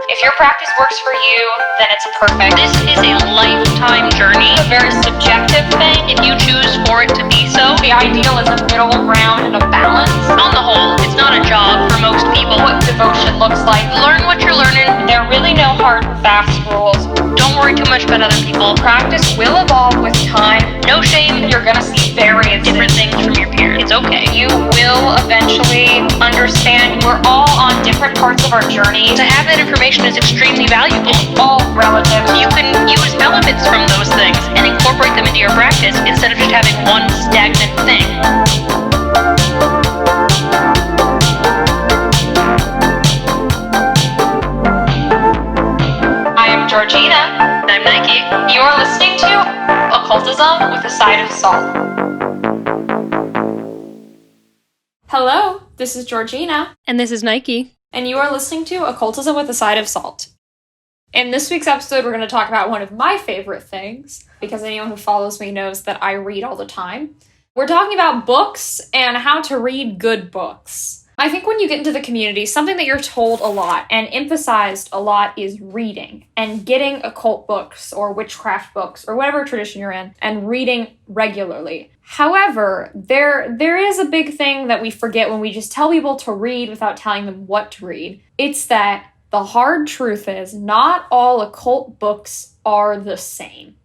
If your practice works for you, then it's perfect. This is a lifetime journey. It's a very subjective thing. If you choose for it to be so, The ideal is a middle ground and a balance. on the whole, it's not a job for most people. What devotion looks like. Learn what you're learning. There are really no hard and fast rules. Don't worry too much about other people. Practice will evolve with time. No shame. You're gonna see various Different things from your peers. It's okay. You will eventually understand we're all on different parts of our journey. To have that information is extremely valuable. It's all relative. You can use elements from those things and incorporate them into your practice instead of just having one stagnant thing. I am Georgina. I'm Nike. You are listening to Occultism with a Side of Salt. Hello, this is Georgina. And this is Nike. And you are listening to Occultism with a Side of Salt. In this week's episode, we're going to talk about one of my favorite things, because anyone who follows me knows that I read all the time. We're talking about books and how to read good books. I think when you get into the community, something that you're told a lot and emphasized a lot is reading and getting occult books or witchcraft books or whatever tradition you're in and reading regularly. However, there is a big thing that we forget when we just tell people to read without telling them what to read. It's that the hard truth is not all occult books are the same.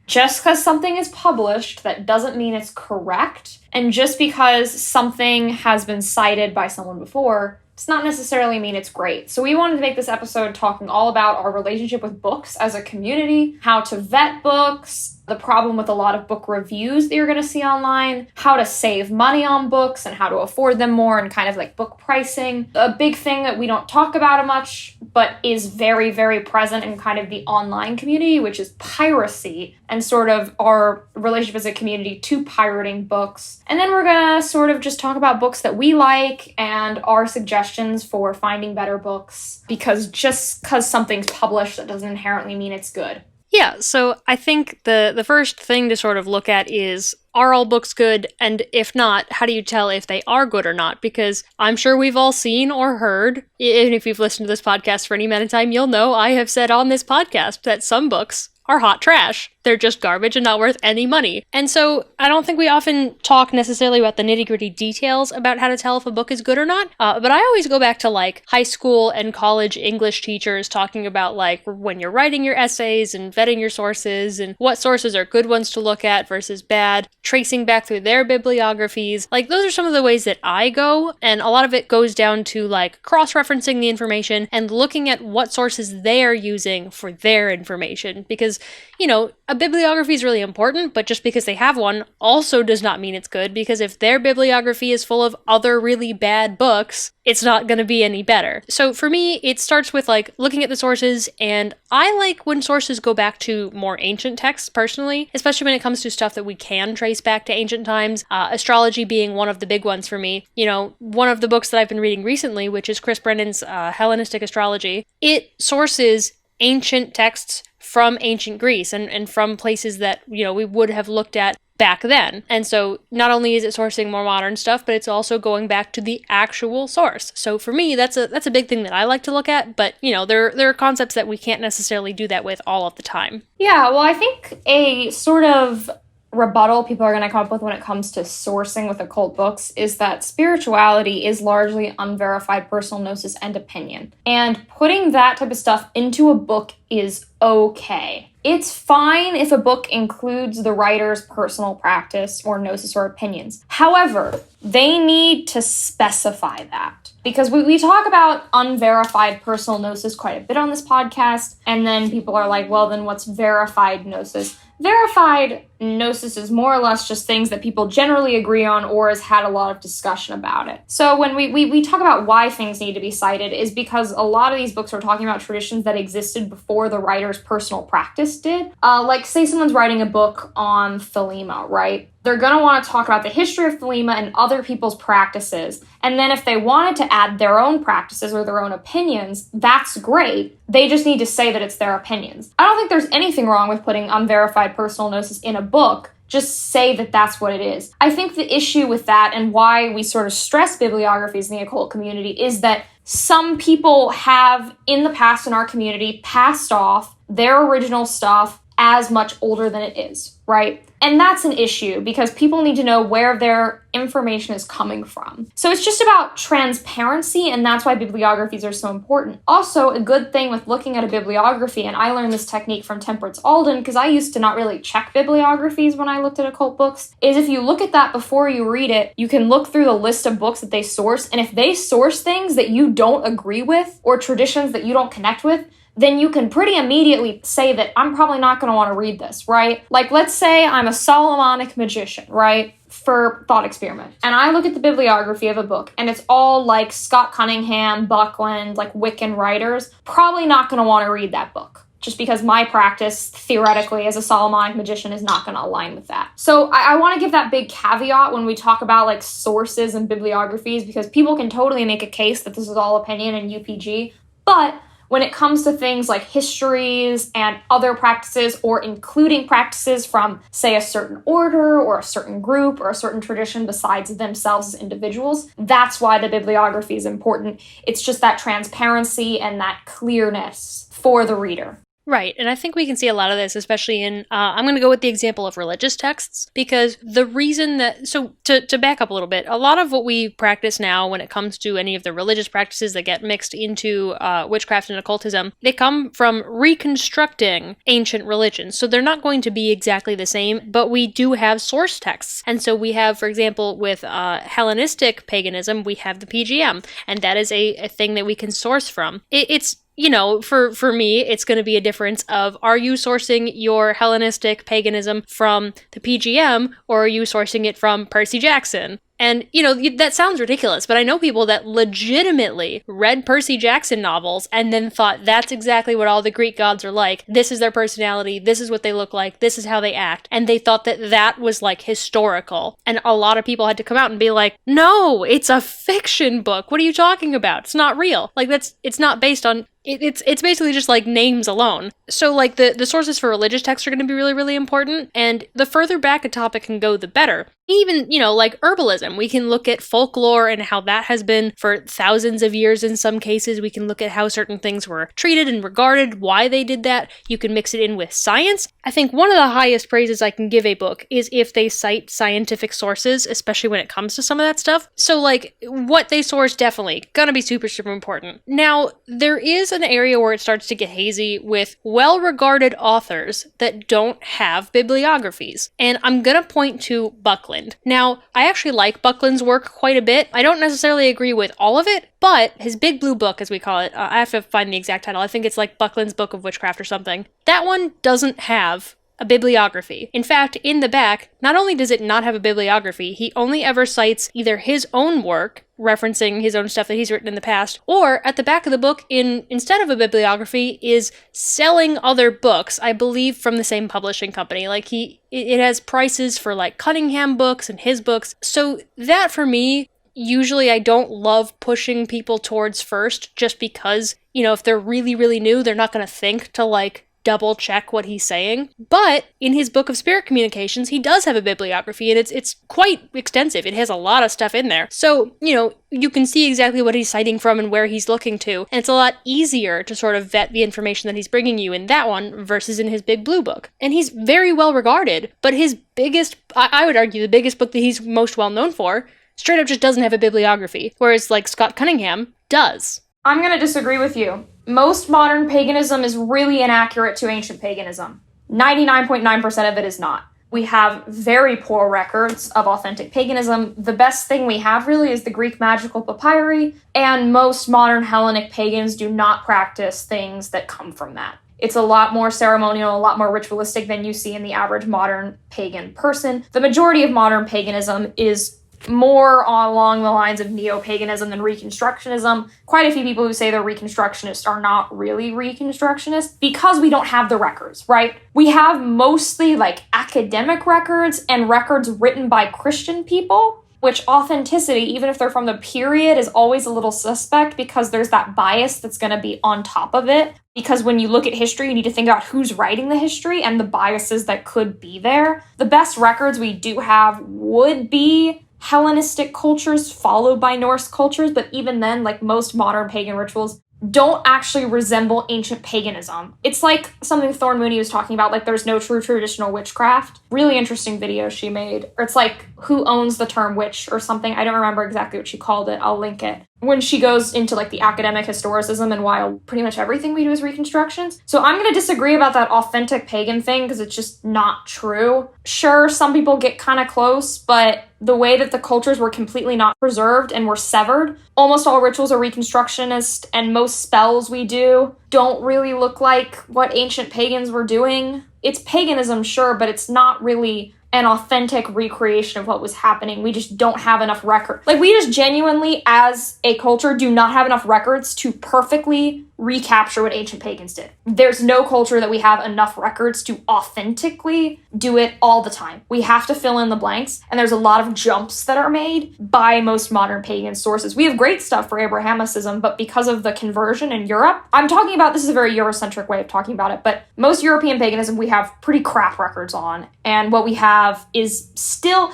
Just because something is published, that doesn't mean it's correct. And just because something has been cited by someone before, does not necessarily mean it's great. So we wanted to make this episode talking all about our relationship with books as a community, how to vet books, the problem with a lot of book reviews that you're going to see online, how to save money on books and how to afford them more, and kind of like book pricing. A big thing that we don't talk about much, but is very, very present in kind of the online community, which is piracy, and sort of our relationship as a community to pirating books. And then we're going to sort of just talk about books that we like and our suggestions for finding better books, because just because something's published, that doesn't inherently mean it's good. Yeah, so I think the first thing to sort of look at is, are all books good? And if not, how do you tell if they are good or not? Because I'm sure we've all seen or heard, and if you've listened to this podcast for any amount of time, you'll know I have said on this podcast that some books are hot trash. They're just garbage and not worth any money. And so I don't think we often talk necessarily about the nitty-gritty details about how to tell if a book is good or not. But I always go back to like high school and college English teachers talking about like when you're writing your essays and vetting your sources and what sources are good ones to look at versus bad, tracing back through their bibliographies. Like those are some of the ways that I go. And a lot of it goes down to like cross-referencing the information and looking at what sources they are using for their information. Because, you know, a bibliography is really important, but just because they have one also does not mean it's good, because if their bibliography is full of other really bad books, it's not going to be any better. So for me, it starts with like looking at the sources, and I like when sources go back to more ancient texts personally, especially when it comes to stuff that we can trace back to ancient times, astrology being one of the big ones for me. You know, one of the books that I've been reading recently, which is Chris Brennan's Hellenistic Astrology, it sources ancient texts from ancient Greece and from places that, you know, we would have looked at back then. And so not only is it sourcing more modern stuff, but it's also going back to the actual source. So for me, that's a big thing that I like to look at, but you know, there are concepts that we can't necessarily do that with all of the time. Yeah, well, I think a sort of rebuttal people are going to come up with when it comes to sourcing with occult books is that spirituality is largely unverified personal gnosis and opinion. And putting that type of stuff into a book is okay. It's fine if a book includes the writer's personal practice or gnosis or opinions. However, they need to specify that. Because we talk about unverified personal gnosis quite a bit on this podcast, and then people are like, well, then what's verified gnosis? Verified gnosis is more or less just things that people generally agree on or has had a lot of discussion about it. So when we talk about why things need to be cited is because a lot of these books are talking about traditions that existed before the writer's personal practice did. Like, say someone's writing a book on Thelema, right? They're going to want to talk about the history of Thelema and other people's practices. And then if they wanted to add their own practices or their own opinions, that's great. They just need to say that it's their opinions. I don't think there's anything wrong with putting unverified personal gnosis in a book, just say that that's what it is. I think the issue with that and why we sort of stress bibliographies in the occult community is that some people have, in the past in our community, passed off their original stuff as much older than it is, right? And that's an issue because people need to know where their information is coming from. So it's just about transparency, and that's why bibliographies are so important. Also, a good thing with looking at a bibliography, and I learned this technique from Temperance Alden because I used to not really check bibliographies when I looked at occult books, is if you look at that before you read it, you can look through the list of books that they source, and if they source things that you don't agree with or traditions that you don't connect with, then you can pretty immediately say that I'm probably not going to want to read this, right? Like, let's say I'm a Solomonic magician, right? For thought experiment. And I look at the bibliography of a book and it's all like Scott Cunningham, Buckland, like Wiccan writers. Probably not going to want to read that book, just because my practice, theoretically, as a Solomonic magician is not going to align with that. So I want to give that big caveat when we talk about like sources and bibliographies, because people can totally make a case that this is all opinion and UPG, but when it comes to things like histories and other practices, or including practices from, say, a certain order or a certain group or a certain tradition besides themselves as individuals, that's why the bibliography is important. It's just that transparency and that clearness for the reader. Right, and I think we can see a lot of this, especially in, I'm going to go with the example of religious texts, because the reason that, so to back up a little bit, a lot of what we practice now when it comes to any of the religious practices that get mixed into witchcraft and occultism, they come from reconstructing ancient religions. So they're not going to be exactly the same, but we do have source texts. And so we have, for example, with Hellenistic paganism, we have the PGM, and that is a thing that we can source from. It's you know, for me, it's going to be a difference of, are you sourcing your Hellenistic paganism from the PGM, or are you sourcing it from Percy Jackson? And, you know, that sounds ridiculous, but I know people that legitimately read Percy Jackson novels and then thought that's exactly what all the Greek gods are like. This is their personality. This is what they look like. This is how they act. And they thought that that was like historical. And a lot of people had to come out and be like, no, it's a fiction book. What are you talking about? It's not real. Like, it's not based on... It's basically just like names alone. So like the sources for religious texts are going to be really, really important. And the further back a topic can go, the better. Even, you know, like herbalism, we can look at folklore and how that has been for thousands of years in some cases. We can look at how certain things were treated and regarded, why they did that. You can mix it in with science. I think one of the highest praises I can give a book is if they cite scientific sources, especially when it comes to some of that stuff. So like what they source, definitely gonna be super, super important. Now, there is an area where it starts to get hazy with well-regarded authors that don't have bibliographies. And I'm gonna point to Buckland. Now, I actually like Buckland's work quite a bit. I don't necessarily agree with all of it, but his Big Blue Book, as we call it, I have to find the exact title. I think it's like Buckland's Book of Witchcraft or something. That one doesn't have a bibliography. In fact, in the back, not only does it not have a bibliography, he only ever cites either his own work, referencing his own stuff that he's written in the past, or at the back of the book, instead of a bibliography, is selling other books, I believe from the same publishing company. Like it has prices for like Cunningham books and his books. So that for me, usually I don't love pushing people towards first, just because, you know, if they're really, really new, they're not going to think to like double check what he's saying. But in his Book of Spirit Communications, he does have a bibliography, and it's quite extensive. It has a lot of stuff in there. So, you know, you can see exactly what he's citing from and where he's looking to. And it's a lot easier to sort of vet the information that he's bringing you in that one versus in his Big Blue Book. And he's very well regarded, but his biggest, I would argue the biggest book that he's most well known for, straight up just doesn't have a bibliography. Whereas like Scott Cunningham does. I'm going to disagree with you. Most modern paganism is really inaccurate to ancient paganism. 99.9% of it is not. We have very poor records of authentic paganism. The best thing we have really is the Greek magical papyri, and most modern Hellenic pagans do not practice things that come from that. It's a lot more ceremonial, a lot more ritualistic than you see in the average modern pagan person. The majority of modern paganism is more along the lines of neo-paganism than Reconstructionism. Quite a few people who say they're Reconstructionists are not really Reconstructionists because we don't have the records, right? We have mostly like academic records and records written by Christian people, which authenticity, even if they're from the period, is always a little suspect because there's that bias that's going to be on top of it. Because when you look at history, you need to think about who's writing the history and the biases that could be there. The best records we do have would be Hellenistic cultures followed by Norse cultures, but even then, like most modern pagan rituals, don't actually resemble ancient paganism. It's like something Thorn Mooney was talking about, like there's no true traditional witchcraft. Really interesting video she made. Or it's like, who owns the term witch or something. I don't remember exactly what she called it. I'll link it. When she goes into like the academic historicism and why pretty much everything we do is reconstructions. So I'm going to disagree about that authentic pagan thing because it's just not true. Sure, some people get kind of close, but the way that the cultures were completely not preserved and were severed, almost all rituals are reconstructionist, and most spells we do don't really look like what ancient pagans were doing. It's paganism, sure, but it's not really an authentic recreation of what was happening. We just don't have enough record. Like, we just genuinely, as a culture, do not have enough records to perfectly recapture what ancient pagans did. There's no culture that we have enough records to authentically do it all the time. We have to fill in the blanks, and there's a lot of jumps that are made by most modern pagan sources. We have great stuff for Abrahamicism, but because of the conversion in Europe, I'm talking about, this is a very Eurocentric way of talking about it, but most European paganism we have pretty crap records on, and what we have is still,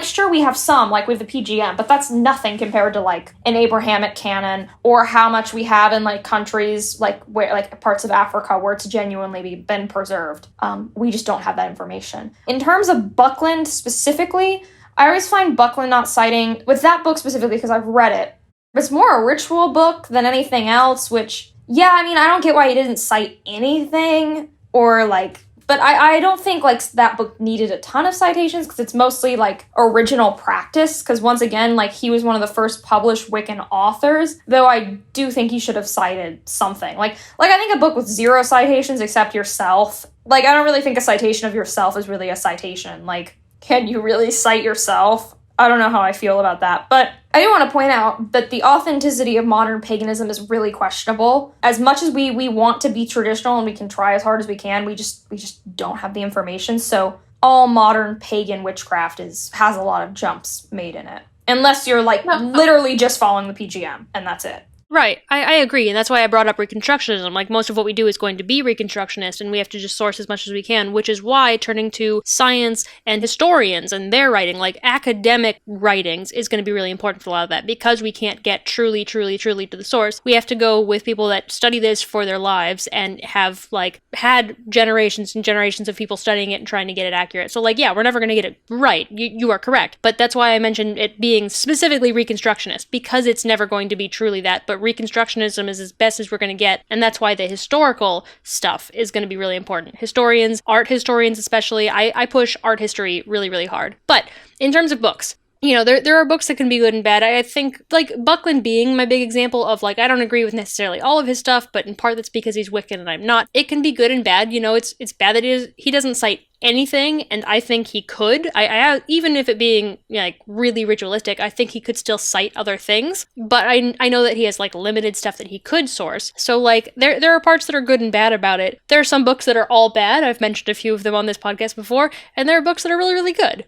sure, we have some, like with the PGM, but that's nothing compared to like an Abrahamic canon, or how much we have in like countries like where, like parts of Africa where it's genuinely been preserved. We just don't have that information. In terms of Buckland specifically, I always find Buckland not citing, with that book specifically because I've read it, it's more a ritual book than anything else, which, yeah, I mean, I don't get why he didn't cite anything, or like, but I don't think like that book needed a ton of citations because it's mostly like original practice, because once again, like he was one of the first published Wiccan authors, though I do think he should have cited something. Like I think a book with 0 citations except yourself, like I don't really think a citation of yourself is really a citation. Like, can you really cite yourself? I don't know how I feel about that, but I do want to point out that the authenticity of modern paganism is really questionable. As much as we want to be traditional and we can try as hard as we can, we just don't have the information. So all modern pagan witchcraft has a lot of jumps made in it. Unless you're like literally just following the PGM and that's it. Right, I agree, and that's why I brought up Reconstructionism. Like, most of what we do is going to be Reconstructionist, and we have to just source as much as we can, which is why turning to science and historians and their writing, like academic writings, is going to be really important for a lot of that, because we can't get truly to the source. We have to go with people that study this for their lives and have, like, had generations and generations of people studying it and trying to get it accurate. So, like, yeah, we're never going to get it right. You are correct. But that's why I mentioned it being specifically Reconstructionist, because it's never going to be truly that, but Reconstructionism is as best as we're going to get, and that's why the historical stuff is going to be really important. Historians, art historians especially, I push art history really hard. But in terms of books, you know, there are books that can be good and bad. I think, like, Buckland being my big example of, like, I don't agree with necessarily all of his stuff, but in part that's because he's Wiccan and I'm not. It can be good and bad. You know, it's bad that he doesn't cite anything, and I think he could. I even if it being, like, really ritualistic, I think he could still cite other things, but I know that he has, like, limited stuff that he could source. So, like, there are parts that are good and bad about it. There are some books that are all bad. I've mentioned a few of them on this podcast before, and there are books that are really good.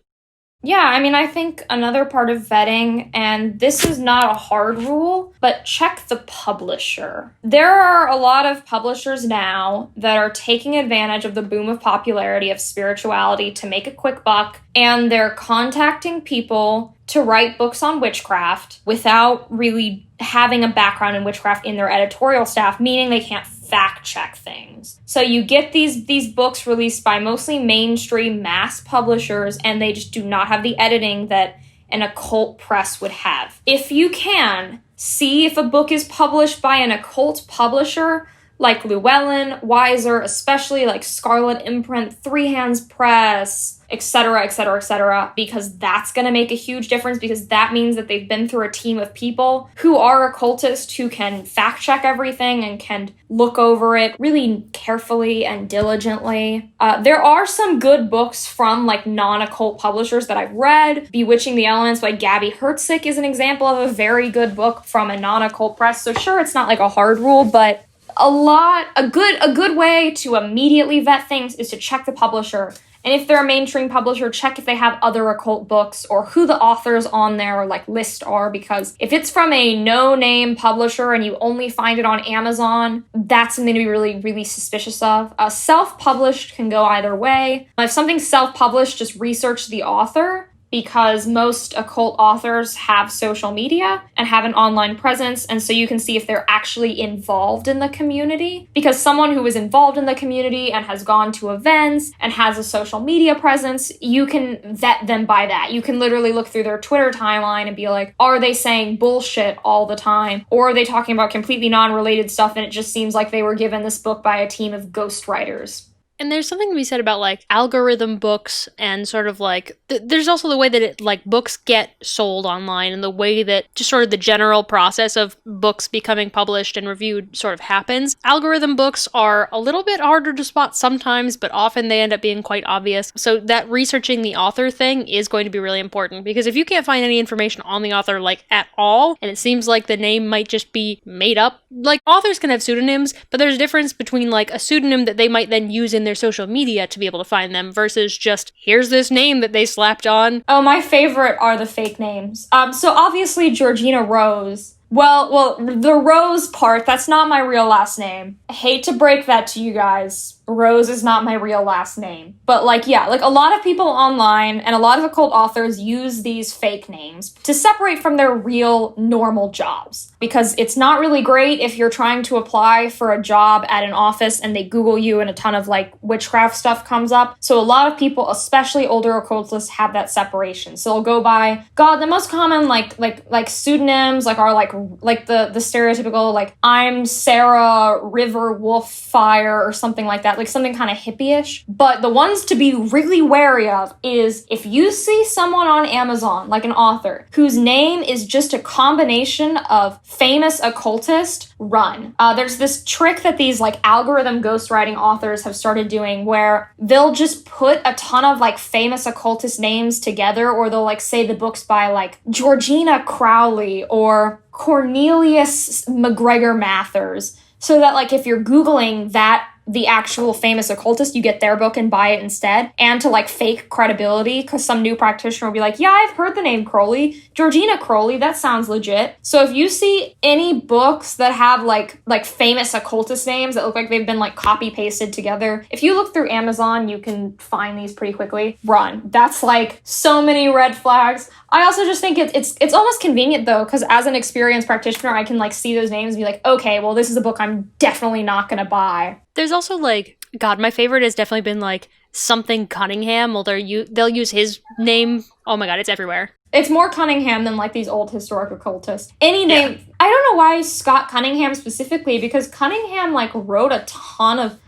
Yeah, I mean, I think another part of vetting, and this is not a hard rule, but check the publisher. There are a lot of publishers now that are taking advantage of the boom of popularity of spirituality to make a quick buck, and they're contacting people to write books on witchcraft without really having a background in witchcraft in their editorial staff, meaning they can't fact check things. So you get these books released by mostly mainstream mass publishers, and they just do not have the editing that an occult press would have. If you can, see if a book is published by an occult publisher, like Llewellyn, Weiser, especially like Scarlet Imprint, Three Hands Press, etc., because that's going to make a huge difference, because that means that they've been through a team of people who are occultists who can fact check everything and can look over it really carefully and diligently. There are some good books from like non-occult publishers that I've read. Bewitching the Elements by Gabby Herzick is an example of a very good book from a non-occult press. So sure, it's not like a hard rule, but a good way to immediately vet things is to check the publisher And if they're a mainstream publisher, check if they have other occult books or who the authors on their like list are, because if it's from a no-name publisher and you only find it on Amazon, that's something to be really, really suspicious of. Self-published can go either way. If something's self-published, just research the author, because most occult authors have social media and have an online presence, and so you can see if they're actually involved in the community. Because someone who is involved in the community and has gone to events and has a social media presence, you can vet them by that. You can literally look through their Twitter timeline and be like, are they saying bullshit all the time? Or are they talking about completely non-related stuff and it just seems like they were given this book by a team of ghostwriters? And there's something to be said about, like, algorithm books and sort of, like, there's also the way that, books get sold online and the way that just sort of the general process of books becoming published and reviewed sort of happens. Algorithm books are a little bit harder to spot sometimes, but often they end up being quite obvious. So that researching the author thing is going to be really important, because if you can't find any information on the author, like, at all, and it seems like the name might just be made up, like, authors can have pseudonyms, but there's a difference between, like, a pseudonym that they might then use in their social media to be able to find them versus just, here's this name that they slapped on. Oh, my favorite are the fake names. So obviously Georgina Rose. Well, the Rose part, that's not my real last name. I hate to break that to you guys. Rose is not my real last name. But, a lot of people online and a lot of occult authors use these fake names to separate from their real, normal jobs. Because it's not really great if you're trying to apply for a job at an office and they Google you and a ton of, witchcraft stuff comes up. So a lot of people, especially older occultists, have that separation. So they'll go by, the most common, pseudonyms, are, the stereotypical, I'm Sarah River Wolf Fire or something like that. Something kind of hippie-ish. But the ones to be really wary of is if you see someone on Amazon, like an author, whose name is just a combination of famous occultist, run. There's this trick that these algorithm ghostwriting authors have started doing where they'll just put a ton of famous occultist names together, or they'll say the book's by Georgina Crowley or Cornelius McGregor Mathers, so that if you're Googling that, the actual famous occultist, you get their book and buy it instead. And to fake credibility, because some new practitioner will be like, yeah, I've heard the name Crowley. Georgina Crowley, that sounds legit. So if you see any books that have famous occultist names that look like they've been copy pasted together, if you look through Amazon, you can find these pretty quickly. Run. That's so many red flags. I also just think it's almost convenient though, because as an experienced practitioner, I can see those names and be like, okay, well, this is a book I'm definitely not gonna buy. There's also my favorite has definitely been something Cunningham. Well, they'll use his name. Oh my god, it's everywhere. It's more Cunningham than these old historic occultists. Any name. Yeah. I don't know why Scott Cunningham specifically, because Cunningham wrote a ton of,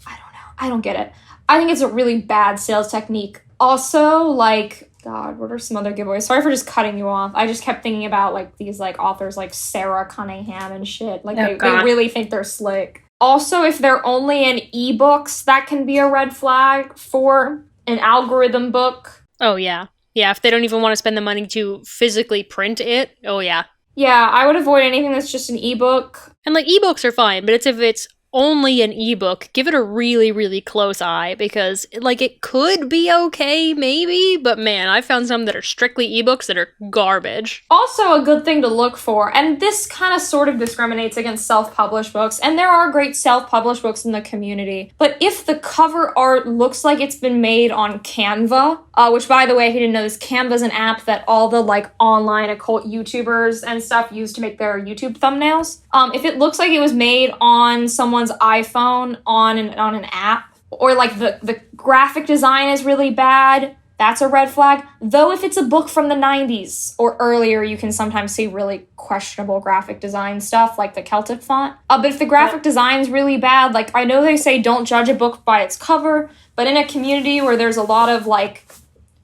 I don't know. I don't get it. I think it's a really bad sales technique. Also, God, what are some other giveaways? Sorry for just cutting you off. I just kept thinking about these authors like Sarah Cunningham and shit. They really think they're slick. Also, if they're only in ebooks, that can be a red flag for an algorithm book. Oh, yeah. Yeah, if they don't even want to spend the money to physically print it, oh, yeah. Yeah, I would avoid anything that's just an ebook. And, ebooks are fine, but if it's only an ebook, give it a really, really close eye, because it could be okay, maybe, but man, I found some that are strictly ebooks that are garbage. Also a good thing to look for, and this kind of sort of discriminates against self-published books, and there are great self-published books in the community, but if the cover art looks like it's been made on Canva, which, by the way, if you didn't know this, Canva's an app that all the online occult YouTubers and stuff use to make their YouTube thumbnails. If it looks like it was made on someone's iPhone on an app, or the graphic design is really bad, that's a red flag. Though if it's a book from the 90s or earlier, you can sometimes see really questionable graphic design stuff, like the Celtic font. But if the graphic design's really bad, I know they say don't judge a book by its cover, but in a community where there's a lot of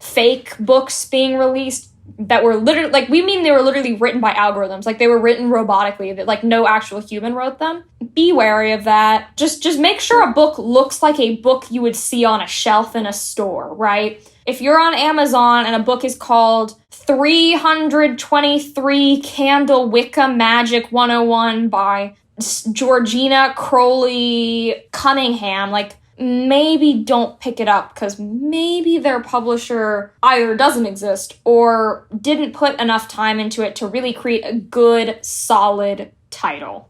fake books being released that were literally, we mean they were literally written by algorithms, they were written robotically, that no actual human wrote them. Be wary of that. Just make sure a book looks like a book you would see on a shelf in a store, right? If you're on Amazon and a book is called 323 Candle Wicca Magic 101 by Georgina Crowley Cunningham, maybe don't pick it up because maybe their publisher either doesn't exist or didn't put enough time into it to really create a good, solid title.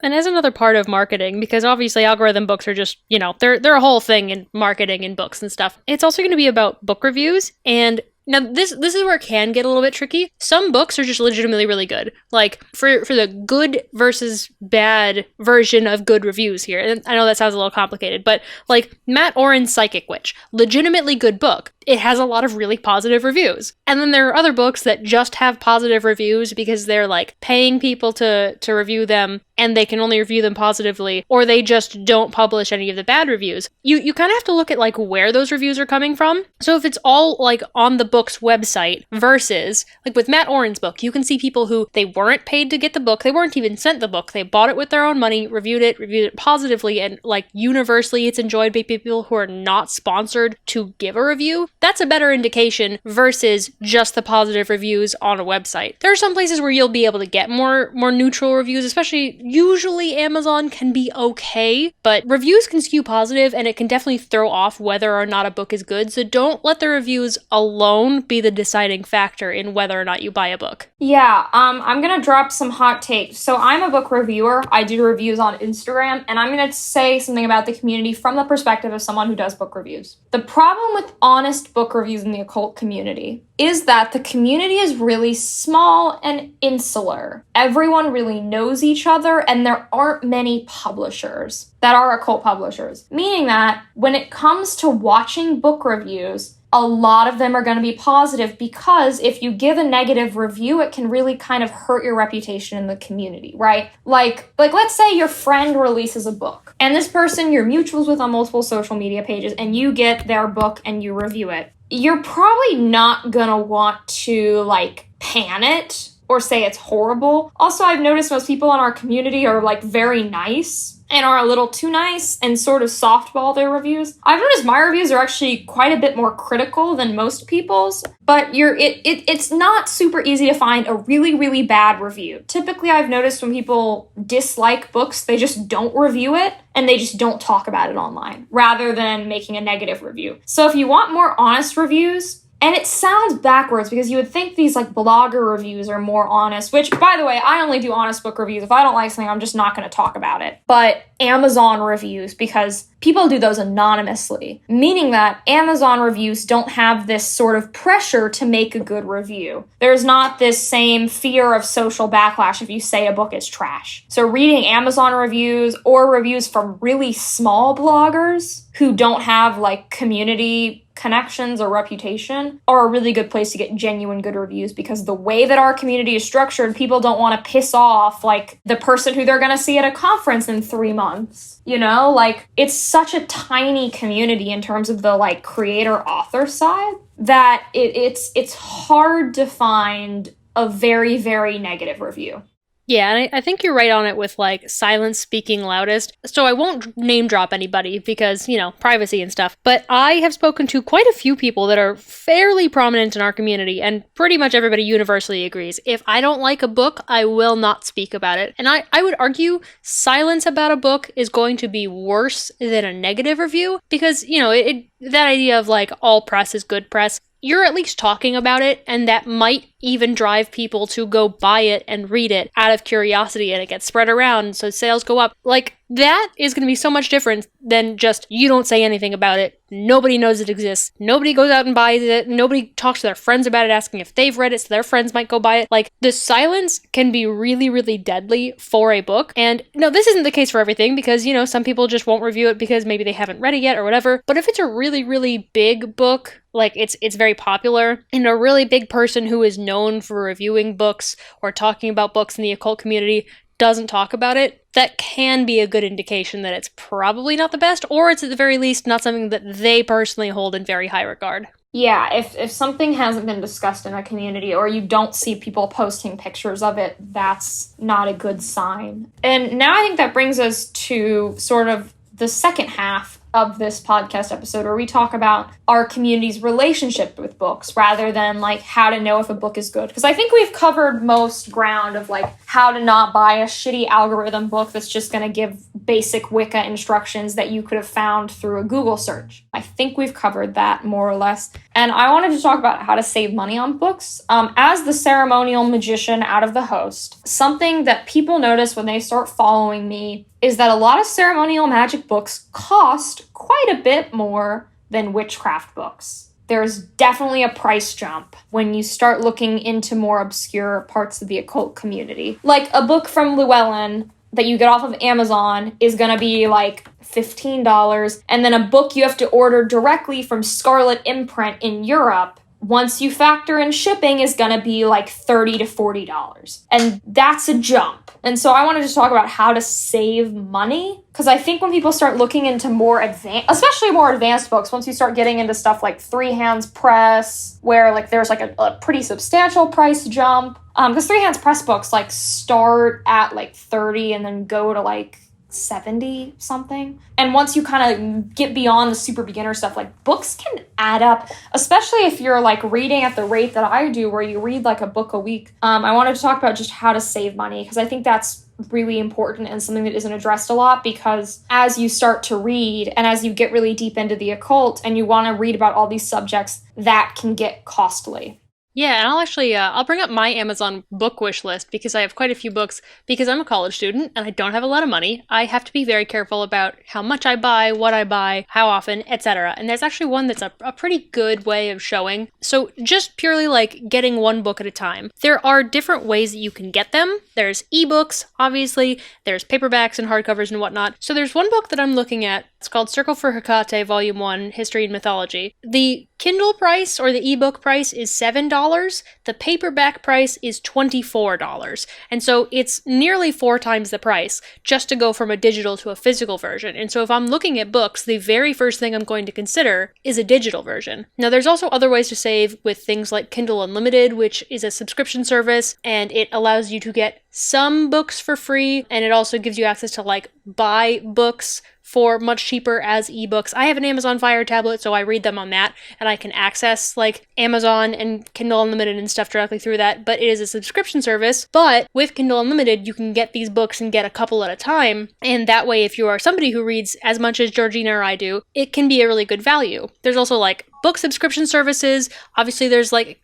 And as another part of marketing, because obviously algorithm books are just, they're a whole thing in marketing and books and stuff. It's also going to be about book reviews. And now this is where it can get a little bit tricky. Some books are just legitimately really good. Like for the good versus bad version of good reviews here. And I know that sounds a little complicated, but like Matt Oren's Psychic Witch, legitimately good book. It has a lot of really positive reviews. And then there are other books that just have positive reviews because they're like paying people to review them and they can only review them positively, or they just don't publish any of the bad reviews. You kind of have to look at like where those reviews are coming from. So if it's all like on the book's website versus like with Matt Oren's book, you can see people who they weren't paid to get the book, they weren't even sent the book, they bought it with their own money, reviewed it positively, and like universally it's enjoyed by people who are not sponsored to give a review. That's a better indication versus just the positive reviews on a website. There are some places where you'll be able to get more neutral reviews, especially usually Amazon can be okay, but reviews can skew positive and it can definitely throw off whether or not a book is good, so don't let the reviews alone be the deciding factor in whether or not you buy a book. Yeah, I'm gonna drop some hot takes. So I'm a book reviewer. I do reviews on Instagram, and I'm gonna say something about the community from the perspective of someone who does book reviews. The problem with honest book reviews in the occult community is that the community is really small and insular. Everyone really knows each other, and there aren't many publishers that are occult publishers. Meaning that when it comes to watching book reviews, a lot of them are going to be positive because if you give a negative review, it can really kind of hurt your reputation in the community, right? Like let's say your friend releases a book and this person you're mutuals with on multiple social media pages and you get their book and you review it. You're probably not going to want to like pan it or say it's horrible. Also, I've noticed most people in our community are like very nice and are a little too nice and sort of softball their reviews. I've noticed my reviews are actually quite a bit more critical than most people's, but it's not super easy to find a really, really bad review. Typically, I've noticed when people dislike books, they just don't review it and they just don't talk about it online rather than making a negative review. So if you want more honest reviews, and it sounds backwards because you would think these like blogger reviews are more honest, which by the way, I only do honest book reviews. If I don't like something, I'm just not going to talk about it. But Amazon reviews, because people do those anonymously, meaning that Amazon reviews don't have this sort of pressure to make a good review. There's not this same fear of social backlash if you say a book is trash. So reading Amazon reviews or reviews from really small bloggers who don't have like community connections or reputation are a really good place to get genuine good reviews, because the way that our community is structured, people don't want to piss off like the person who they're going to see at a conference in 3 months. You know, like it's such a tiny community in terms of the like creator author side that it's hard to find a very, very negative review. Yeah, and I think you're right on it with, like, silence speaking loudest. So I won't name drop anybody because, privacy and stuff. But I have spoken to quite a few people that are fairly prominent in our community, and pretty much everybody universally agrees. If I don't like a book, I will not speak about it. And I would argue silence about a book is going to be worse than a negative review because, that idea of, like, all press is good press. You're at least talking about it, and that might even drive people to go buy it and read it out of curiosity, and it gets spread around, so sales go up. Like, that is going to be so much different than just, you don't say anything about it, nobody knows it exists, nobody goes out and buys it, nobody talks to their friends about it asking if they've read it, so their friends might go buy it. Like, the silence can be really, really deadly for a book, and no, this isn't the case for everything, because, some people just won't review it because maybe they haven't read it yet or whatever, but if it's a really, really big book, like it's very popular, and a really big person who is known for reviewing books or talking about books in the occult community doesn't talk about it, that can be a good indication that it's probably not the best, or it's at the very least not something that they personally hold in very high regard. Yeah, if something hasn't been discussed in a community or you don't see people posting pictures of it, that's not a good sign. And now I think that brings us to sort of the second half of this podcast episode where we talk about our community's relationship with books rather than like how to know if a book is good. Because I think we've covered most ground of like how to not buy a shitty algorithm book that's just going to give basic Wicca instructions that you could have found through a Google search. I think we've covered that more or less. And I wanted to talk about how to save money on books. As the ceremonial magician out of the host, something that people notice when they start following me is that a lot of ceremonial magic books cost quite a bit more than witchcraft books. There's definitely a price jump when you start looking into more obscure parts of the occult community. Like a book from Llewellyn that you get off of Amazon is going to be like $15, and then a book you have to order directly from Scarlet Imprint in Europe, once you factor in shipping, is going to be like $30 to $40. And that's a jump. And so I wanted to talk about how to save money, because I think when people start looking into more advanced, especially more advanced books, once you start getting into stuff like Three Hands Press, where like there's like a pretty substantial price jump, because Three Hands Press books like start at like 30 and then go to like 70 something. And once you kind of get beyond the super beginner stuff, like books can add up, especially if you're like reading at the rate that I do, where you read like a book a week. I wanted to talk about just how to save money, because I think that's really important and something that isn't addressed a lot, because as you start to read and as you get really deep into the occult and you want to read about all these subjects, that can get costly. Yeah, and I'll actually, I'll bring up my Amazon book wish list because I have quite a few books. Because I'm a college student and I don't have a lot of money, I have to be very careful about how much I buy, what I buy, how often, etc. And there's actually one that's a pretty good way of showing. So just purely like getting one book at a time. There are different ways that you can get them. There's ebooks, obviously. There's paperbacks and hardcovers and whatnot. So there's one book that I'm looking at. It's called Circle for Hecate, Volume 1, History and Mythology. The Kindle price or the ebook price is $7. The paperback price is $24. And so it's nearly 4 times the price just to go from a digital to a physical version. And so if I'm looking at books, the very first thing I'm going to consider is a digital version. Now there's also other ways to save with things like Kindle Unlimited, which is a subscription service, and it allows you to get some books for free, and it also gives you access to like buy books for much cheaper as ebooks. I have an Amazon Fire tablet, so I read them on that, and I can access like Amazon and Kindle Unlimited and stuff directly through that, but it is a subscription service. But with Kindle Unlimited, you can get these books and get a couple at a time, and that way if you are somebody who reads as much as Georgina or I do, it can be a really good value. There's also like book subscription services. Obviously there's like,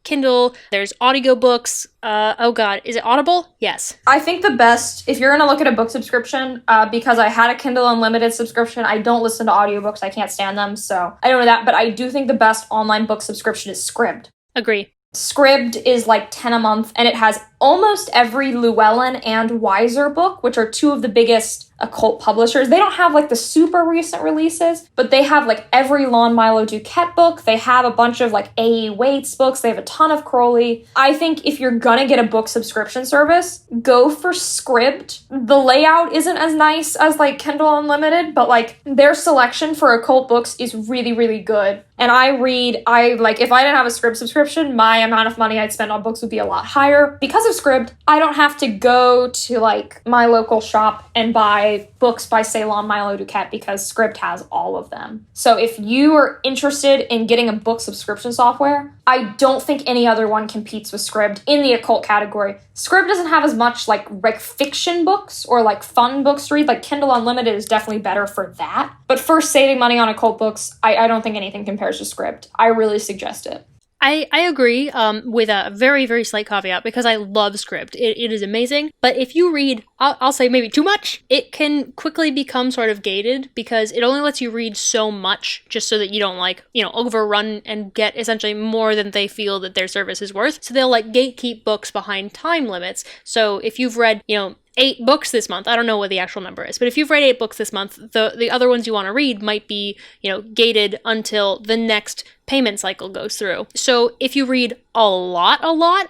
Kindle, there's audiobooks. Oh god, is it Audible? Yes. I think the best, if you're going to look at a book subscription, because I had a Kindle Unlimited subscription, I don't listen to audiobooks, I can't stand them, so I don't know that, but I do think the best online book subscription is Scribd. Agree. Scribd is like 10 a month, and it has almost every Llewellyn and Weiser book, which are 2 of the biggest occult publishers. They don't have like the super recent releases, but they have like every Lon Milo Duquette book. They have a bunch of like A.E. Waite's books. They have a ton of Crowley. I think if you're gonna get a book subscription service, go for Scribd. The layout isn't as nice as like Kindle Unlimited, but like their selection for occult books is really, really good. And if I didn't have a Scribd subscription, my amount of money I'd spend on books would be a lot higher. Because of Scribd, I don't have to go to like my local shop and buy books by, say, Lon Milo Duquette, because Scribd has all of them. So if you are interested in getting a book subscription software, I don't think any other one competes with Scribd in the occult category. Scribd doesn't have as much like fiction books or like fun books to read. Like Kindle Unlimited is definitely better for that. But for saving money on occult books, I don't think anything compares to Scribd. I really suggest it. I agree with a very, very slight caveat, because I love Scribd. It is amazing. But if you read, I'll say maybe too much, it can quickly become sort of gated, because it only lets you read so much just so that you don't overrun and get essentially more than they feel that their service is worth. So they'll like gatekeep books behind time limits. So if you've read, 8 books this month, I don't know what the actual number is, but if you've read 8 books this month, the other ones you want to read might be, gated until the next payment cycle goes through. So if you read a lot,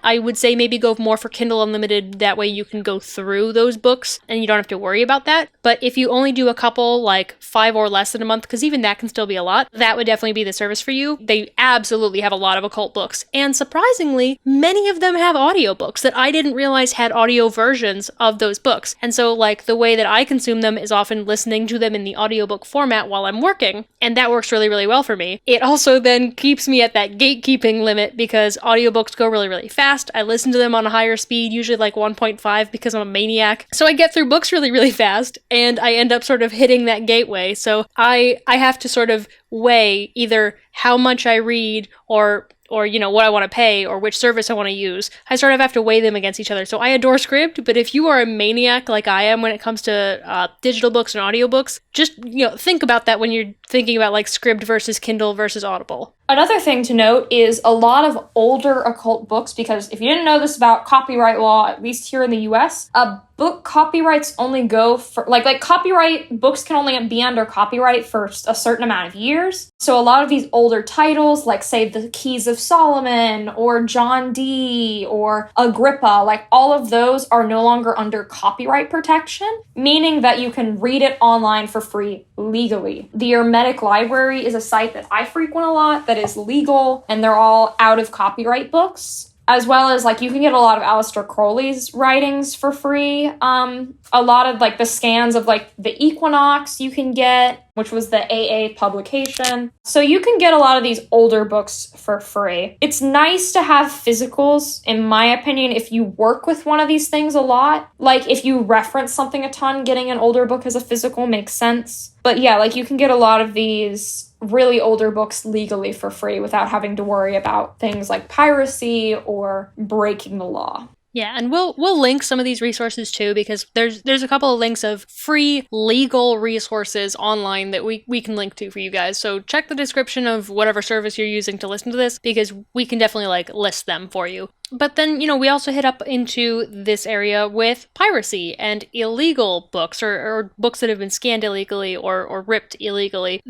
I would say maybe go more for Kindle Unlimited. That way you can go through those books and you don't have to worry about that. But if you only do a couple, like 5 or less in a month, because even that can still be a lot, that would definitely be the service for you. They absolutely have a lot of occult books. And surprisingly, many of them have audiobooks that I didn't realize had audio versions of those books. And so like the way that I consume them is often listening to them in the audiobook format while I'm working. And that works really, really well for me. It also then keeps me at that gatekeeping limit because audiobooks go really, really fast. I listen to them on a higher speed, usually like 1.5 because I'm a maniac. So I get through books really, really fast and I end up sort of hitting that gateway. So I have to sort of weigh either how much I read or you know, what I want to pay or which service I want to use. I sort of have to weigh them against each other. So I adore Scribd, but if you are a maniac like I am when it comes to digital books and audiobooks, just, you know, think about that when you're thinking about like Scribd versus Kindle versus Audible. Another thing to note is a lot of older occult books, because if you didn't know this about copyright law, at least here in the US, book copyrights only go for, like copyright books can only be under copyright for a certain amount of years. So a lot of these older titles, like say the Keys of Solomon or John Dee or Agrippa, like all of those are no longer under copyright protection, meaning that you can read it online for free legally. The Hermetic Library is a site that I frequent a lot that is legal, and they're all out of copyright books. As well as, like, you can get a lot of Aleister Crowley's writings for free. A lot of, like, the scans of, like, the Equinox you can get, which was the AA publication. So you can get a lot of these older books for free. It's nice to have physicals, in my opinion, if you work with one of these things a lot. Like, if you reference something a ton, getting an older book as a physical makes sense. But yeah, like, you can get a lot of these really older books legally for free without having to worry about things like piracy or breaking the law. Yeah, and we'll link some of these resources too, because there's a couple of links of free legal resources online that we can link to for you guys. So check the description of whatever service you're using to listen to this, because we can definitely like list them for you. But then, you know, we also hit up into this area with piracy and illegal books or books that have been scanned illegally or ripped illegally.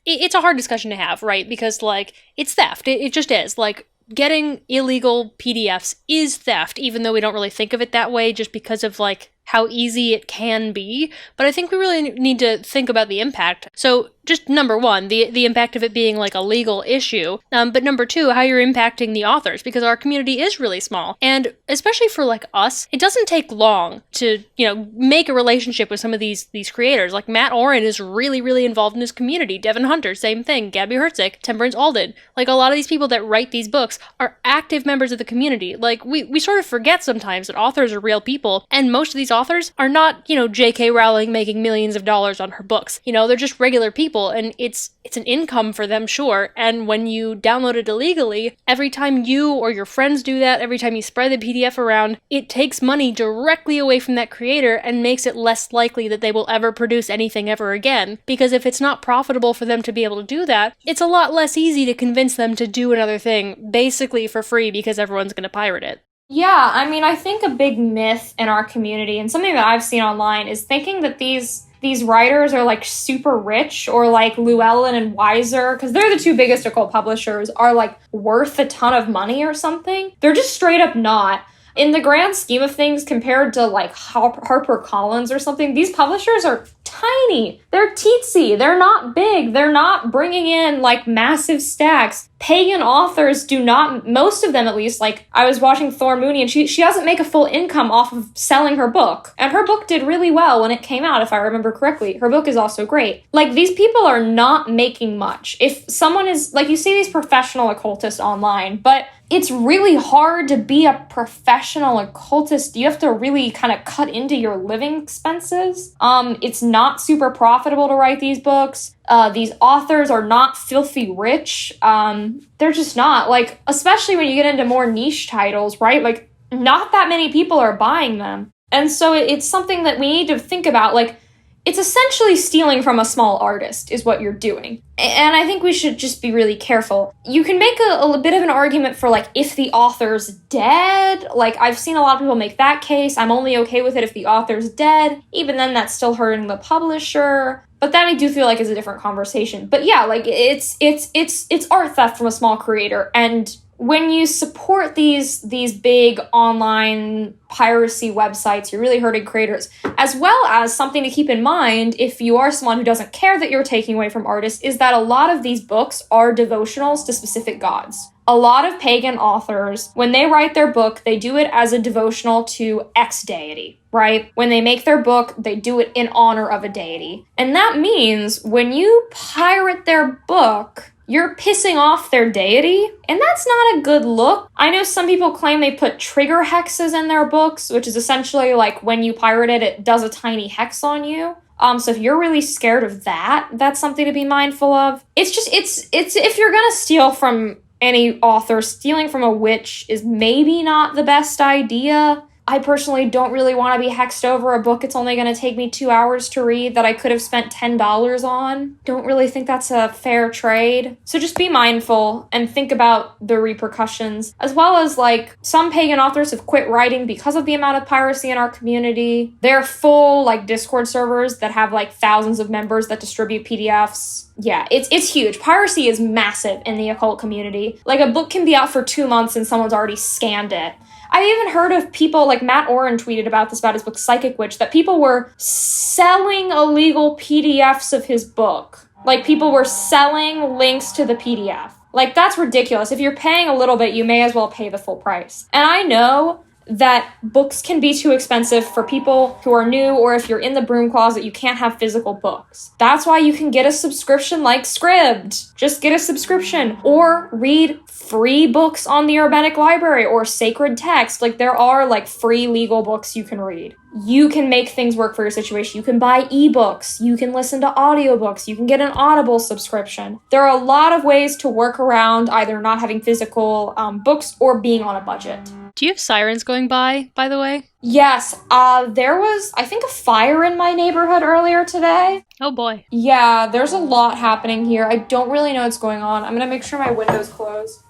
It's a hard discussion to have, right? Because, like, it's theft. It just is. Like, getting illegal PDFs is theft, even though we don't really think of it that way just because of, like, how easy it can be. But I think we really need to think about the impact. So just number one, the impact of it being like a legal issue. But number two, how you're impacting the authors, because our community is really small. And especially for like us, it doesn't take long to, you know, make a relationship with some of these creators. Like Matt Oren is really, really involved in his community. Devin Hunter, same thing. Gabby Herzick, Temperance Alden. Like a lot of these people that write these books are active members of the community. Like we sort of forget sometimes that authors are real people, and most of these authors are not, you know, J.K. Rowling making millions of dollars on her books. You know, they're just regular people, and it's an income for them, sure. And when you download it illegally, every time you or your friends do that, every time you spread the PDF around, it takes money directly away from that creator and makes it less likely that they will ever produce anything ever again. Because if it's not profitable for them to be able to do that, it's a lot less easy to convince them to do another thing basically for free because everyone's going to pirate it. Yeah, I mean, I think a big myth in our community, and something that I've seen online, is thinking that these writers are like super rich, or like Llewellyn and Weiser, because they're the two biggest occult publishers, are like worth a ton of money or something. They're just straight up not. In the grand scheme of things, compared to like HarperCollins or something, these publishers are tiny. They're teensy. They're not big. They're not bringing in like massive stacks. Pagan authors do not, most of them at least, like I was watching Thor Mooney, and she doesn't make a full income off of selling her book. And her book did really well when it came out, if I remember correctly. Her book is also great. Like, these people are not making much. If someone is, like, you see these professional occultists online, but it's really hard to be a professional occultist. You have to really kind of cut into your living expenses. It's not super profitable to write these books. These authors are not filthy rich. They're just not. Like, especially when you get into more niche titles, right? Like, not that many people are buying them. And so it's something that we need to think about. Like, it's essentially stealing from a small artist is what you're doing. And I think we should just be really careful. You can make a bit of an argument for, like, if the author's dead. Like, I've seen a lot of people make that case. I'm only okay with it if the author's dead. Even then, that's still hurting the publisher. But that I do feel like is a different conversation. But yeah, like it's art theft from a small creator. And when you support these big online piracy websites, you're really hurting creators. As well as something to keep in mind, if you are someone who doesn't care that you're taking away from artists, is that a lot of these books are devotionals to specific gods. A lot of pagan authors, when they write their book, they do it as a devotional to X deity, right? When they make their book, they do it in honor of a deity. And that means when you pirate their book, you're pissing off their deity, and that's not a good look. I know some people claim they put trigger hexes in their books, which is essentially like when you pirate it, it does a tiny hex on you. So if you're really scared of that, that's something to be mindful of. It's just, it's if you're gonna steal from any author, stealing from a witch is maybe not the best idea. I personally don't really want to be hexed over a book it's only going to take me 2 hours to read that I could have spent $10 on. Don't really think that's a fair trade. So just be mindful and think about the repercussions, as well as like some pagan authors have quit writing because of the amount of piracy in our community. They're full like Discord servers that have like thousands of members that distribute PDFs. Yeah, it's huge. Piracy is massive in the occult community. Like a book can be out for 2 months and someone's already scanned it. I've even heard of people, like Matt Oren tweeted about this, about his book Psychic Witch, that people were selling illegal PDFs of his book. Like, people were selling links to the PDF. Like, that's ridiculous. If you're paying a little bit, you may as well pay the full price. And I know that books can be too expensive for people who are new, or if you're in the broom closet, you can't have physical books. That's why you can get a subscription like Scribd. Just get a subscription. Or read free books on the Urbanic Library or Sacred Text. Like, there are, like, free legal books you can read. You can make things work for your situation. You can buy ebooks. You can listen to audiobooks. You can get an Audible subscription. There are a lot of ways to work around either not having physical books or being on a budget. Do you have sirens going by the way? Yes, there was, I think, a fire in my neighborhood earlier today. Oh boy. Yeah, there's a lot happening here. I don't really know what's going on. I'm gonna make sure my window's closed.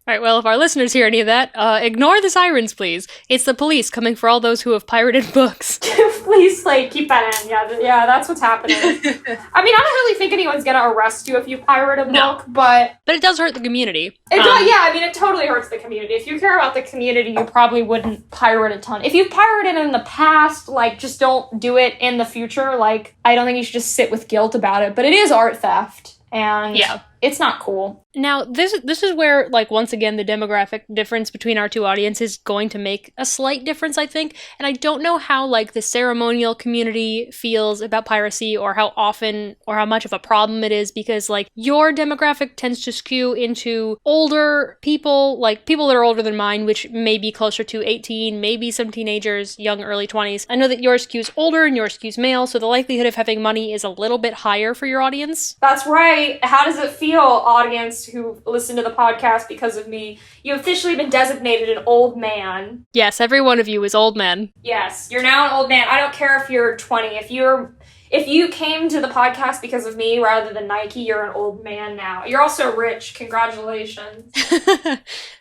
Alright, well, if our listeners hear any of that, ignore the sirens, please. It's the police coming for all those who have pirated books. Please, like, keep that in. Yeah, that's what's happening. I mean, I don't really think anyone's gonna arrest you if you pirate a book, but it does hurt the community. It totally hurts the community. If you care about the community, you probably wouldn't pirate a ton. If you've pirated in the past, like, just don't do it in the future. Like, I don't think you should just sit with guilt about it, but it is art theft, and it's not cool. Now, this is where, like, once again, the demographic difference between our two audiences is going to make a slight difference, I think. And I don't know how, like, the ceremonial community feels about piracy, or how often or how much of a problem it is, because, like, your demographic tends to skew into older people, like, people that are older than mine, which may be closer to 18, maybe some teenagers, young early 20s. I know that yours skews older and yours skews male, so the likelihood of having money is a little bit higher for your audience. That's right. How does it feel, audience who listen to the podcast because of me? You've officially been designated an old man. Yes, every one of you is old men. Yes, you're now an old man. I don't care if you're 20. If you came to the podcast because of me rather than Nike, you're an old man now. You're also rich. Congratulations.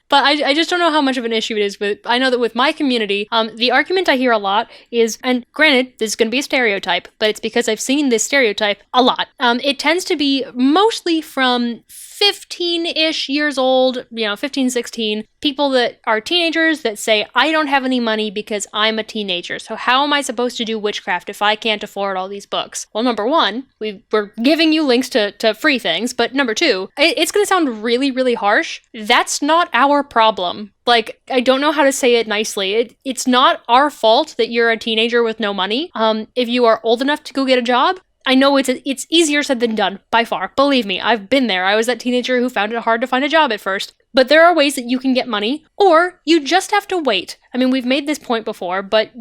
But I just don't know how much of an issue it is. But I know that with my community, the argument I hear a lot is, and granted, this is going to be a stereotype, but it's because I've seen this stereotype a lot. It tends to be mostly from 15-ish years old, 15, 16, people that are teenagers that say, I don't have any money because I'm a teenager, so how am I supposed to do witchcraft if I can't afford all these books? Well, number one, we're giving you links to free things, but number two, it's going to sound really, really harsh. That's not our problem. Like, I don't know how to say it nicely. It's not our fault that you're a teenager with no money. If you are old enough to go get a job, I know it's easier said than done, by far. Believe me, I've been there. I was that teenager who found it hard to find a job at first. But there are ways that you can get money, or you just have to wait. I mean, we've made this point before, but,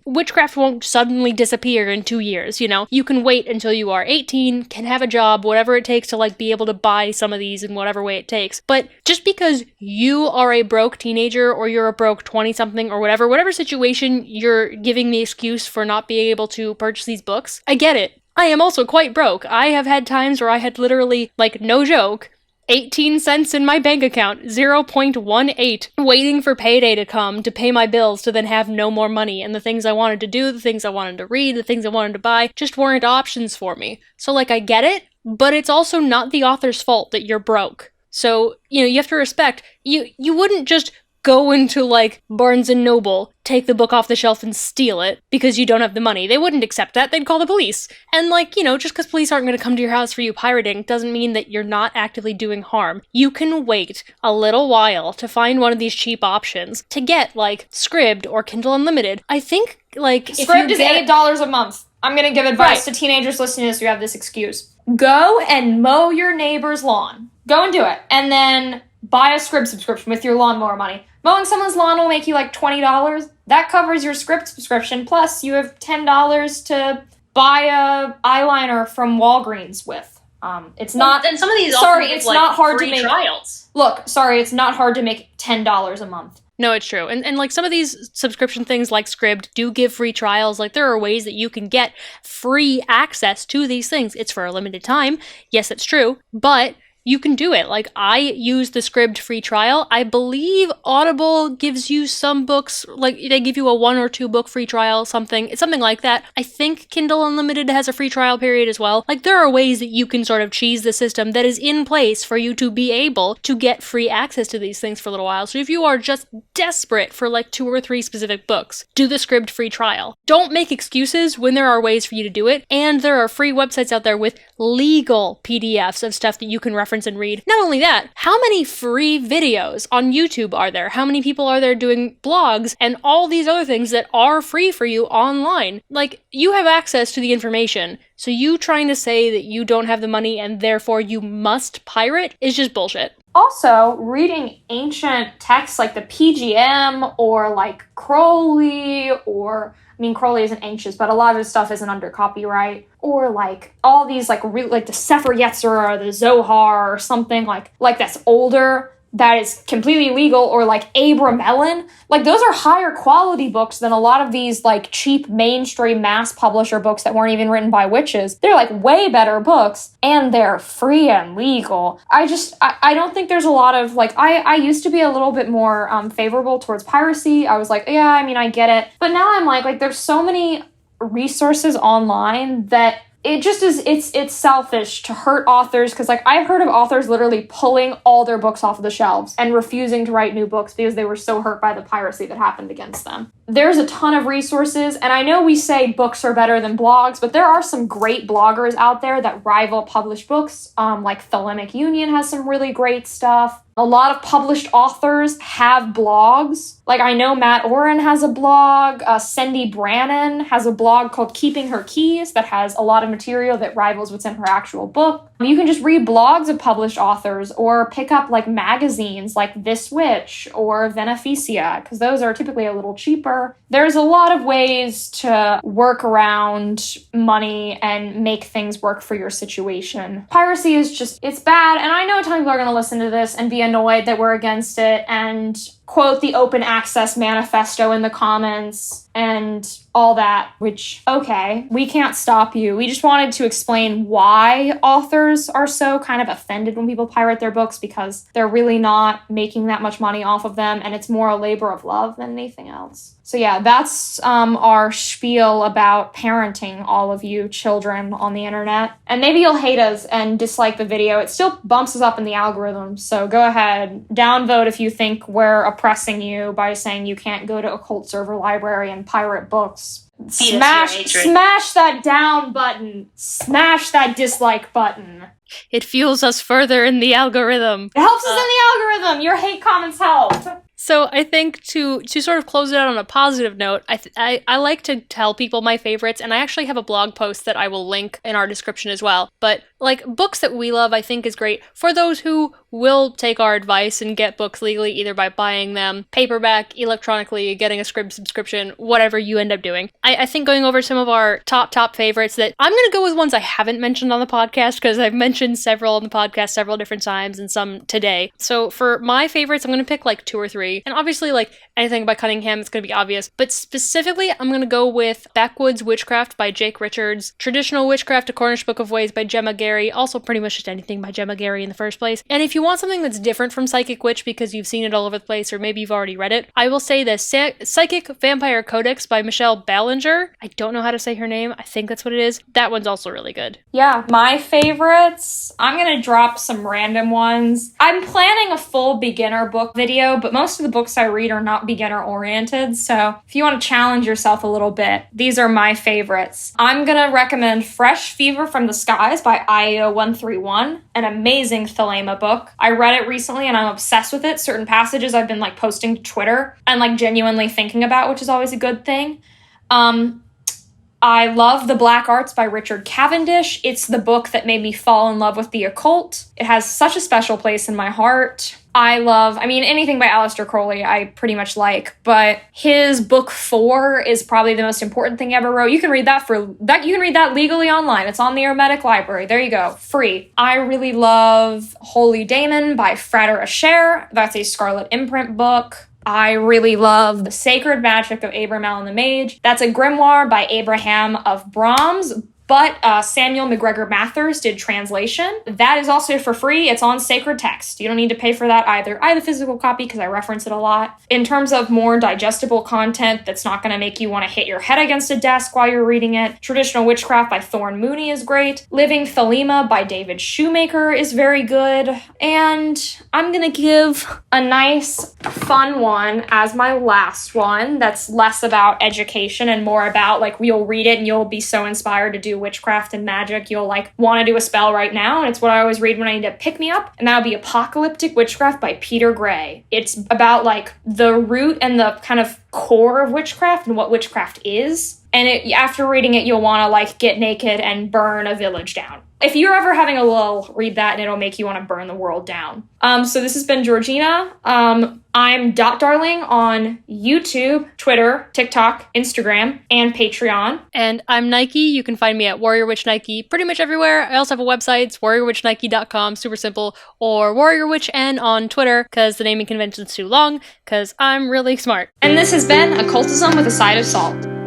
witchcraft won't suddenly disappear in 2 years, You can wait until you are 18, can have a job, whatever it takes to, like, be able to buy some of these in whatever way it takes. But just because you are a broke teenager, or you're a broke 20-something, or whatever situation you're giving the excuse for not being able to purchase these books, I get it. I am also quite broke. I have had times where I had literally, like, no joke, 18 cents in my bank account, 0.18, waiting for payday to come to pay my bills to then have no more money, and the things I wanted to do, the things I wanted to read, the things I wanted to buy just weren't options for me. So like, I get it, but it's also not the author's fault that you're broke. So, you have to respect, you wouldn't just go into like Barnes & Noble, take the book off the shelf and steal it because you don't have the money. They wouldn't accept that. They'd call the police. And like, just because police aren't going to come to your house for you pirating doesn't mean that you're not actively doing harm. You can wait a little while to find one of these cheap options to get like Scribd or Kindle Unlimited. I think like Scribd is $8 a month. I'm going to give advice to teenagers listening to this who have this excuse. Go and mow your neighbor's lawn. Go and do it. And then buy a Scribd subscription with your lawnmower money. Mowing someone's lawn will make you like $20. That covers your Scribd subscription. Plus, you have $10 to buy a eyeliner from Walgreens with. It's not. And some of these. It's not hard to make trials. Look, it's not hard to make $10 a month. No, it's true. And like some of these subscription things like Scribd do give free trials. Like there are ways that you can get free access to these things. It's for a limited time. Yes, it's true. But you can do it. Like, I use the Scribd free trial. I believe Audible gives you some books, like, they give you a 1 or 2 book free trial, something like that. I think Kindle Unlimited has a free trial period as well. Like, there are ways that you can sort of cheese the system that is in place for you to be able to get free access to these things for a little while. So if you are just desperate for, like, 2 or 3 specific books, do the Scribd free trial. Don't make excuses when there are ways for you to do it, and there are free websites out there with legal PDFs of stuff that you can reference and read. Not only that, how many free videos on YouTube are there? How many people are there doing blogs and all these other things that are free for you online? Like, you have access to the information, so you trying to say that you don't have the money and therefore you must pirate is just bullshit. Also, reading ancient texts like the PGM or like Crowley Crowley isn't ancient, but a lot of the stuff isn't under copyright. Or like all these like the Sefer Yetzirah or the Zohar or something like that's older, that is completely legal, or like Abram. Like those are higher quality books than a lot of these like cheap mainstream mass publisher books that weren't even written by witches. They're like way better books and they're free and legal. I don't think there's a lot of like, I used to be a little bit more favorable towards piracy. I was like, yeah, I get it. But now I'm like there's so many resources online that it just is, it's selfish to hurt authors, because like I've heard of authors literally pulling all their books off of the shelves and refusing to write new books because they were so hurt by the piracy that happened against them. There's a ton of resources, and I know we say books are better than blogs, but there are some great bloggers out there that rival published books. Like Thelemic Union has some really great stuff. A lot of published authors have blogs. Like I know Matt Oren has a blog. Cindy Brennan has a blog called Keeping Her Keys that has a lot of material that rivals what's in her actual book. You can just read blogs of published authors or pick up like magazines like This Witch or Veneficia, because those are typically a little cheaper. There's a lot of ways to work around money and make things work for your situation. Piracy is just, it's bad. And I know a ton of people are going to listen to this and be annoyed that we're against it and quote the open access manifesto in the comments and all that, which, okay, we can't stop you. We just wanted to explain why authors are so kind of offended when people pirate their books, because they're really not making that much money off of them, and it's more a labor of love than anything else. So yeah, that's our spiel about parenting all of you children on the internet. And maybe you'll hate us and dislike the video. It still bumps us up in the algorithm, so go ahead, downvote if you think we're oppressing you by saying you can't go to Occult Server Library and pirate books. Smash that down button. Smash that dislike button. It fuels us further in the algorithm. It helps us in the algorithm. Your hate comments help. So I think to sort of close it out on a positive note, I like to tell people my favorites, and I actually have a blog post that I will link in our description as well. But like books that we love, I think is great for those who will take our advice and get books legally, either by buying them paperback, electronically, getting a Scribd subscription, whatever you end up doing. I think going over some of our top favorites, that I'm going to go with ones I haven't mentioned on the podcast, because I've mentioned several on the podcast several different times and some today. So for my favorites, I'm going to pick like 2 or 3. And obviously, like anything by Cunningham, it's going to be obvious. But specifically, I'm going to go with Backwoods Witchcraft by Jake Richards, Traditional Witchcraft, A Cornish Book of Ways by Gemma Gary, also pretty much just anything by Gemma Gary in the first place. And if you you want something that's different from Psychic Witch because you've seen it all over the place, or maybe you've already read it, I will say the Psychic Vampire Codex by Michelle Ballinger. I don't know how to say her name. I think that's what it is. That one's also really good. Yeah, my favorites, I'm gonna drop some random ones. I'm planning a full beginner book video, but most of the books I read are not beginner oriented, so if you want to challenge yourself a little bit, these are my favorites. I'm gonna recommend Fresh Fever from the Skies by IO131, an amazing Thelema book. I read it recently and I'm obsessed with it. Certain passages I've been like posting to Twitter and like genuinely thinking about, which is always a good thing. I love The Black Arts by Richard Cavendish. It's the book that made me fall in love with the occult. It has such a special place in my heart. Anything by Aleister Crowley I pretty much like, but his book 4 is probably the most important thing he ever wrote. You can read that legally online. It's on the Hermetic Library. There you go. Free. I really love Holy Daemon by Frater Asher. That's a Scarlet Imprint book. I really love The Sacred Magic of Abram the Mage. That's a grimoire by Abraham of Brahms, but Samuel McGregor Mathers did translation. That is also for free. It's on Sacred Text. You don't need to pay for that either. I have a physical copy because I reference it a lot. In terms of more digestible content that's not going to make you want to hit your head against a desk while you're reading it, Traditional Witchcraft by Thorne Mooney is great. Living Thelema by David Shoemaker is very good. And I'm going to give a nice, fun one as my last one that's less about education and more about, like, you'll read it and you'll be so inspired to do witchcraft and magic, you'll like want to do a spell right now, and it's what I always read when I need to pick me up, and that would be Apocalyptic Witchcraft by Peter Gray. It's about like the root and the kind of core of witchcraft and what witchcraft is, and after reading it you'll want to like get naked and burn a village down. If you're ever having a lull, read that and it'll make you want to burn the world down. So this has been Georgina. I'm Dot Darling on YouTube, Twitter, TikTok, Instagram, and Patreon. And I'm Nike. You can find me at Warrior Witch Nike pretty much everywhere. I also have a website. It's warriorwitchnike.com, super simple, or Warrior Witch N on Twitter, because the naming convention's too long, because I'm really smart. And this has been Occultism with a Side of Salt.